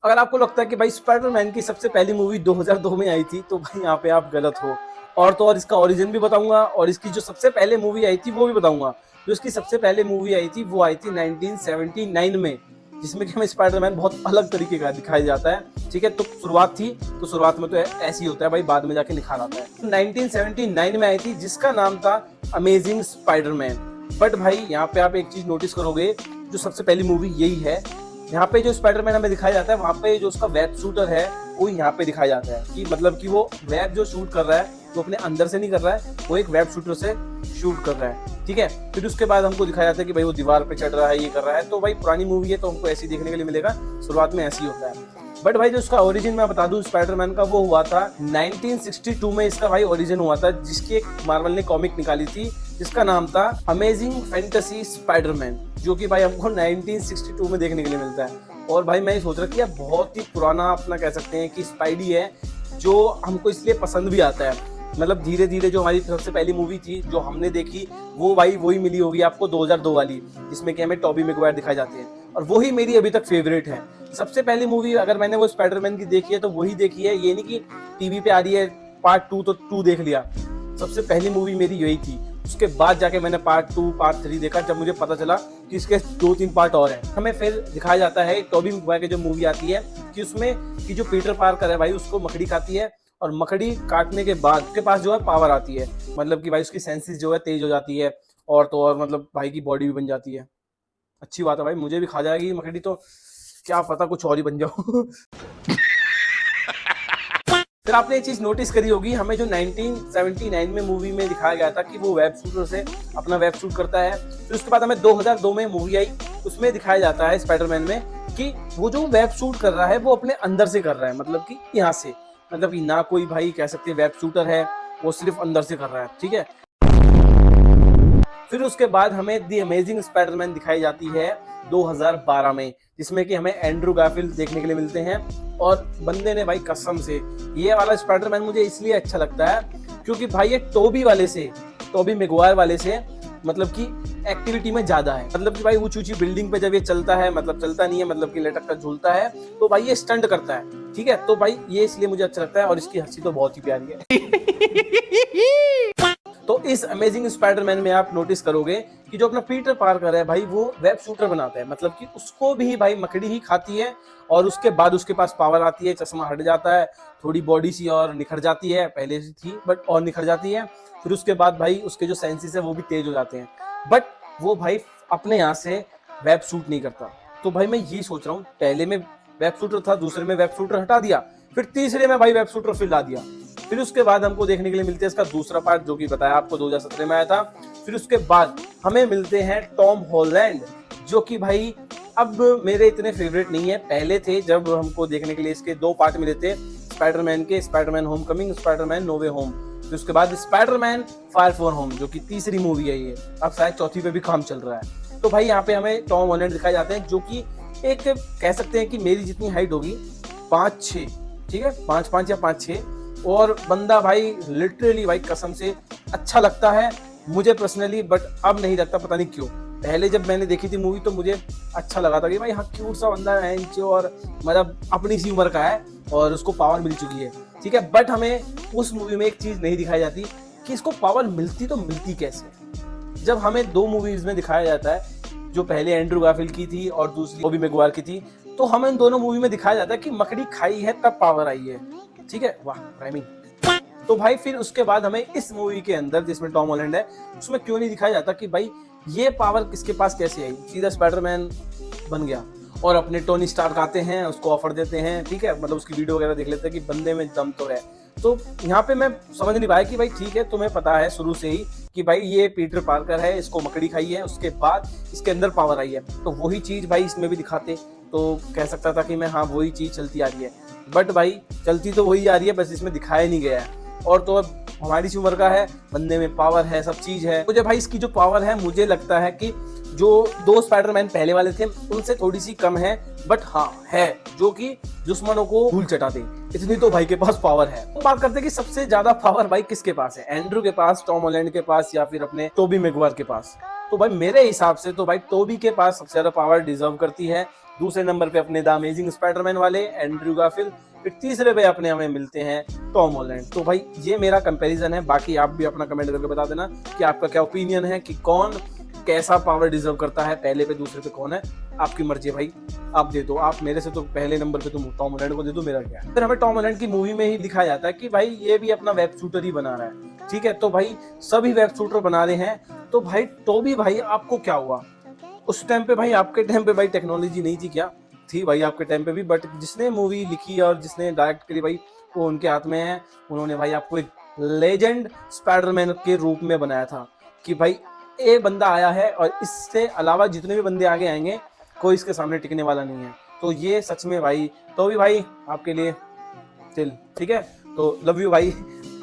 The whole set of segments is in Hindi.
अगर आपको लगता है कि भाई स्पाइडरमैन की सबसे पहली मूवी 2002 में आई थी, तो भाई यहाँ पे आप गलत हो। और तो और इसका ओरिजिन भी बताऊंगा, और इसकी जो सबसे पहले मूवी आई थी वो भी बताऊंगा। जो इसकी सबसे पहले मूवी आई थी वो आई थी 1979 में, जिसमें कि हमें स्पाइडरमैन बहुत अलग तरीके का दिखाया जाता है। ठीक है, तो शुरुआत थी, तो शुरुआत में तो ऐसी होता है भाई, बाद में जाके निखार आता है। 1979 में आई थी, जिसका नाम था अमेजिंग स्पाइडरमैन। बट भाई यहाँ पे आप एक चीज नोटिस करोगे, जो सबसे पहली मूवी यही है, यहाँ पे जो स्पाइडरमैन हमें दिखाया जाता है, वहाँ पे जो उसका वेब शूटर है वो यहाँ पे दिखाया जाता है कि मतलब कि वो वेब जो शूट कर रहा है वो अपने अंदर से नहीं कर रहा है, वो एक वेब शूटर से शूट कर रहा है। ठीक है, फिर उसके बाद हमको दिखाया जाता है कि भाई वो दीवार पे चढ़ रहा है, ये कर रहा है। तो भाई पुरानी मूवी है तो हमको ऐसी देखने के लिए मिलेगा, शुरुआत में ऐसी होता है। बट भाई जो उसका ओरिजिन मैं बता दूं स्पाइडरमैन का, वो हुआ था 1962 में इसका भाई ओरिजिन हुआ था, जिसकी एक मार्वल ने कॉमिक निकाली थी जिसका नाम था अमेजिंग फैंटेसी स्पाइडरमैन, जो कि भाई हमको 1962 में देखने के लिए मिलता है। और भाई मैं सोच रहा कि यार बहुत ही पुराना अपना कह सकते हैं कि स्पाइडी है, जो हमको इसलिए पसंद भी आता है। मतलब धीरे धीरे जो हमारी सबसे पहली मूवी थी जो हमने देखी, वो भाई वही मिली होगी आपको 2002 वाली, जिसमें कि हमें टॉबी मैगवायर दिखाए जाते हैं, और वही मेरी अभी तक फेवरेट है। सबसे पहली मूवी अगर मैंने वो स्पाइडरमैन की देखी है तो वही देखी है, ये नहीं कि टीवी पे आ रही है पार्ट 2 तो 2 देख लिया। सबसे पहली मूवी मेरी यही थी। उसके बाद जाके मैंने पार्ट 2 पार्ट 3 देखा, जब मुझे पता चला कि इसके 2-3 पार्ट और हैं। हमें फिर दिखाया जाता है टॉबी मैगवायर की जो मूवी आती है कि उसमें कि जो पीटर पार्कर है भाई, उसको मकड़ी खाती है, और मकड़ी काटने के बाद उसके पास जो है पावर आती है, मतलब कि भाई उसकी सेंसेस जो है तेज हो जाती है, और तो और मतलब भाई की बॉडी भी बन जाती है। अच्छी बात है भाई, मुझे भी खा जाएगी मकड़ी तो क्या पता कुछ और ही बन जाओ। फिर आपने ये चीज नोटिस करी होगी, हमें जो 1979 में मूवी में दिखाया गया था कि वो वेब शूटर से अपना वेब शूट करता है। फिर उसके बाद हमें 2002 में मूवी आई, उसमें दिखाया जाता है स्पाइडरमैन में कि वो जो वेब शूट कर रहा है वो अपने अंदर से कर रहा है, मतलब कि यहाँ से, मतलब कि ना कोई भाई कह सकते हैं वेब शूटर है, वो सिर्फ अंदर से कर रहा है। ठीक है, फिर उसके बाद हमें दी अमेजिंग स्पाइडरमैन दिखाई जाती है 2012 में, जिसमें कि हमें एंड्रू गारफील्ड देखने के लिए मिलते हैं। और बंदे ने भाई कसम से, ये वाला स्पाइडरमैन मुझे इसलिए अच्छा लगता है क्योंकि भाई ये टोबी मैगवायर वाले से मतलब कि एक्टिविटी में ज्यादा है। मतलब कि भाई ऊंची ऊंची बिल्डिंग पे जब ये चलता है, मतलब चलता नहीं है, मतलब कि लटक कर झूलता है, तो भाई ये स्टंट करता है। ठीक है, तो भाई ये इसलिए मुझे अच्छा लगता है, और इसकी हंसी तो बहुत ही प्यारी है। तो इस अमेजिंग स्पाइडरमैन में आप नोटिस करोगे कि जो अपना पीटर पार्कर है भाई, वो वेब शूटर बनाता है, मतलब कि उसको भी भाई मकड़ी ही खाती है, और उसके बाद उसके पास पावर आती है, चश्मा हट जाता है, थोड़ी बॉडी सी और निखर जाती है, पहले से थी बट और निखर जाती है। फिर उसके बाद भाई उसके जो सेंसेस है वो भी तेज हो जाते हैं, बट वो भाई अपने यहाँ से वेब शूट नहीं करता। तो भाई मैं यही सोच रहा हूँ, पहले में वेब शूटर था, दूसरे में वेब शूटर हटा दिया, फिर तीसरे में भाई वेब शूटर फिर ला दिया। फिर उसके बाद हमको देखने के लिए मिलते हैं इसका दूसरा पार्ट, जो कि बताया आपको 2017 में आया था। फिर उसके बाद हमें मिलते हैं टॉम हॉलैंड, जो कि भाई अब मेरे इतने फेवरेट नहीं है, पहले थे जब हमको देखने के लिए इसके 2 पार्ट मिले थे स्पाइडरमैन के, स्पाइडरमैन होमकमिंग, स्पाइडरमैन नो वे होम। फिर उसके बाद स्पाइडरमैन फार फ्रॉम होम, जो कि तीसरी मूवी है, ये अब शायद चौथी पे भी काम चल रहा है। तो भाई यहाँ पे हमें टॉम हॉलैंड दिखाए जाते हैं, जो कि एक कह सकते हैं कि मेरी जितनी हाइट होगी 5'6", ठीक है, 5'5" या 5'6", और बंदा भाई लिटरली भाई कसम से अच्छा लगता है मुझे पर्सनली, बट अब नहीं लगता, पता नहीं क्यों। पहले जब मैंने देखी थी मूवी तो मुझे अच्छा लगा था कि भाई हाँ क्यूट सा बंदा है, और मतलब अपनी सी उम्र का है और उसको पावर मिल चुकी है। ठीक है, बट हमें उस मूवी में एक चीज नहीं दिखाई जाती कि इसको पावर मिलती तो मिलती कैसे। जब हमें 2 मूवीज में दिखाया जाता है, जो पहले एंड्रू गारफील्ड की थी और दूसरी टोबी मैगवायर की थी, तो हमें इन दोनों मूवी में दिखाया जाता है कि मकड़ी खाई है तब पावर आई है। ठीक है, वाह राइमिंग। तो भाई फिर उसके बाद हमें इस मूवी के अंदर जिसमें टॉम हॉलैंड है, उसमें क्यों नहीं दिखाया जाता कि भाई ये पावर किसके पास कैसे आई, सीधा स्पाइडरमैन बन गया और अपने टोनी स्टार्क आते हैं, उसको ऑफर देते हैं। ठीक है, मतलब उसकी वीडियो वगैरह देख लेते हैं कि बंदे में दम तो है। तो यहाँ पे मैं समझ नहीं पाया कि भाई ठीक है, तुम्हें पता है शुरू से ही कि भाई ये पीटर पार्कर है, इसको मकड़ी खाई है, उसके बाद इसके अंदर पावर आई है, तो वही चीज भाई इसमें भी दिखाते तो कह सकता था कि मैं हाँ वही चीज चलती आ रही है। बट भाई चलती तो वही आ रही है, बस इसमें दिखाया नहीं गया है। और तो अब हमारी सी उम्र का है, बंदे में पावर है, सब चीज है। मुझे भाई इसकी जो पावर है, मुझे लगता है कि जो 2 स्पाइडरमैन पहले वाले थे उनसे थोड़ी सी कम है, बट हाँ है, जो कि दुश्मनों को धूल चटा दे, इतनी तो भाई के पास पावर है। तो बात करते हैं कि सबसे ज्यादा पावर भाई किसके पास है, एंड्रू के पास, टॉम हॉलैंड के पास, या फिर अपने टोबी मैगवायर के पास। तो भाई मेरे हिसाब से तो भाई टोबी के पास सबसे ज्यादा पावर डिजर्व करती है। दूसरे नंबर पे अपने द अमेजिंग स्पाइडरमैन वाले एंड्रयू गारफील्ड, फिर तीसरे पे अपने हमें मिलते हैं टॉम हॉलैंड। तो भाई ये मेरा कंपैरिजन है, बाकी आप भी अपना कमेंट करके बता देना कि आपका क्या ओपिनियन है कि कौन कैसा पावर डिजर्व करता है, पहले पे दूसरे पे कौन है। आपकी मर्जी है भाई, आप दे दो। आप मेरे से तो पहले नंबर पे तुम टॉम हॉलैंड को दे दो, मेरा क्या है। फिर हमें टॉम हॉलैंड की मूवी में ही दिखाया जाता है कि भाई ये भी अपना वेब शूटर ही बना रहा है, ठीक है। तो भाई सभी वेब शूटर बना रहे हैं, तो भाई टोबी भाई आपको क्या हुआ उस टाइम पे? भाई आपके टाइम पे भाई टेक्नोलॉजी नहीं थी क्या? थी भाई आपके टाइम पे भी, बट जिसने मूवी लिखी और जिसने डायरेक्ट करी भाई वो उनके हाथ में है। उन्होंने भाई आपको एक लेजेंड स्पाइडरमैन के रूप में बनाया था कि भाई ये बंदा आया है और इससे अलावा जितने भी बंदे आगे आएंगे कोई इसके सामने टिकने वाला नहीं है। तो ये सच में भाई टोबी भाई आपके लिए चिल, ठीक है। तो लव यू भाई,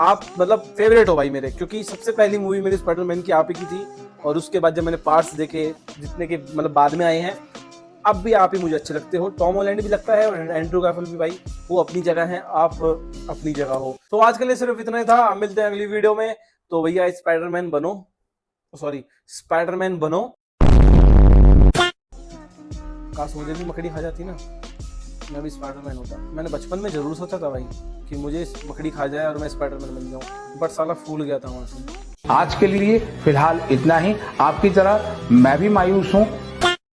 आप मतलब फेवरेट हो भाई मेरे, क्योंकि सबसे पहली मूवी मेरी स्पाइडरमैन की आप ही की थी। और उसके बाद जब मैंने पार्ट्स देखे जितने के मतलब बाद में आए हैं, अब भी आप ही मुझे अच्छे लगते हो। टॉम हॉलैंड भी लगता है और एंड्रयू गारफील्ड भी भाई, वो अपनी जगह है, आप अपनी जगह हो। तो आज के लिए सिर्फ इतना ही था, अब मिलते हैं अगली वीडियो में। तो भैया स्पाइडरमैन बनो, सॉरी स्पाइडरमैन बनो। काश मुझे भी मकड़ी खा जाती ना, मैं भी स्पाइडरमैन होता। मैंने बचपन में जरूर सोचा था भाई कि मुझे मकड़ी खा जाए और मैं स्पाइडरमैन बन जाऊं, बट साला फूल गया था वहां से। आज के लिए फिलहाल इतना ही। आपकी तरह मैं भी मायूस हूँ